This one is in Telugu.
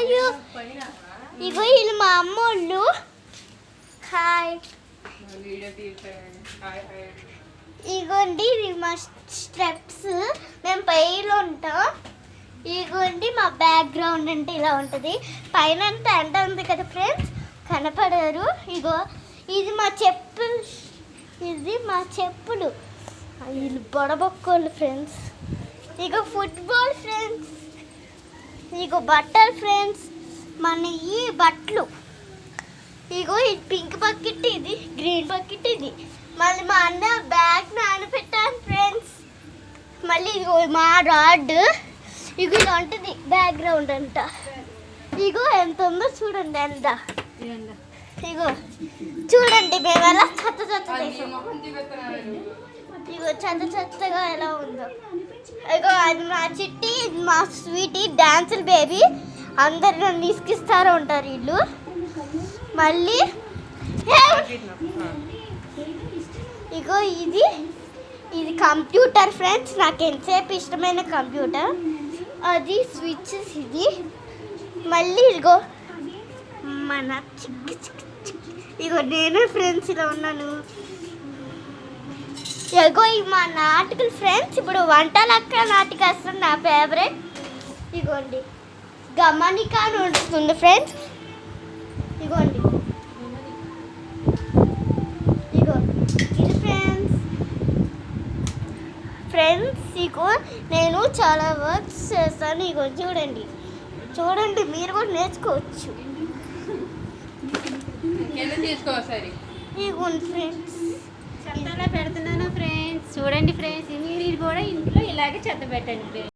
అయ్యో ఇగో వీళ్ళు మా అమ్మోళ్ళు. హాయ్. ఇగోండి ఇవి మా స్టెప్స్, మేము పైలో ఉంటాం. ఇగోండి మా బ్యాక్గ్రౌండ్ అంటే ఇలా ఉంటుంది. పైన అంతా ఎండ ఉంది కదా ఫ్రెండ్స్, కనపడరు. ఇగో ఇది మా చెప్పులు, ఇది మా చెప్పులు. వీళ్ళు బొడబొక్కోళ్ళు ఫ్రెండ్స్. ఇగో ఫుట్బాల్ ఫ్రెండ్స్, ఇగో బట్టలు ఫ్రెండ్స్, మన ఈ బట్టలు. ఇగో ఇది పింక్ బకెట్, ఇది గ్రీన్ బకెట్, ఇది మళ్ళీ మా అన్న బ్యాగ్ నానబెట్టాను ఫ్రెండ్స్. మళ్ళీ ఇదిగో మా రాడ్. ఇగో ఇలా ఉంటుంది బ్యాక్గ్రౌండ్ అంట. ఇగో ఎంత ఉందో చూడండి ఎంత. ఇగో చూడండి మేము ఎలా చెత్త చెత్త చేసాం. ఇగో చెత్త చెత్తగా ఎలా ఉందో. ఇగో అది మా చిట్టి, మా స్వీటీ, డాన్సులు బేబీ. అందరు నన్ను తీసుకిస్తారు ఉంటారు వీళ్ళు. మళ్ళీ ఇగో ఇది కంప్యూటర్ ఫ్రెండ్స్, నాకు ఎంతసేపు ఇష్టమైన కంప్యూటర్. అది స్విచ్చెస్ ఇది. మళ్ళీ ఇగో మన ఇగో నేనే ఫ్రెండ్స్ ఇలా ఉన్నాను. ఇగో ఇవి మా నాటికలు ఫ్రెండ్స్. ఇప్పుడు వంటలక్క నాటిక వస్తుంది, నా ఫేవరెట్. ఇగోండి గమనిక అని వస్తుంది ఫ్రెండ్స్. ఇగోండి ఇగో ఇది ఫ్రెండ్స్. ఇగో నేను చాలా వర్క్స్ చేస్తాను. ఇగో చూడండి చూడండి, మీరు కూడా నేర్చుకోవచ్చు. ఇగోండి ఫ్రెండ్స్, చెత్తలా పెడుతున్నాను ఫ్రెండ్స్. చూడండి ఫ్రెండ్స్, మీరు కూడా ఇంట్లో ఇలాగే చెత్త పెట్టండి ఫ్రెండ్స్.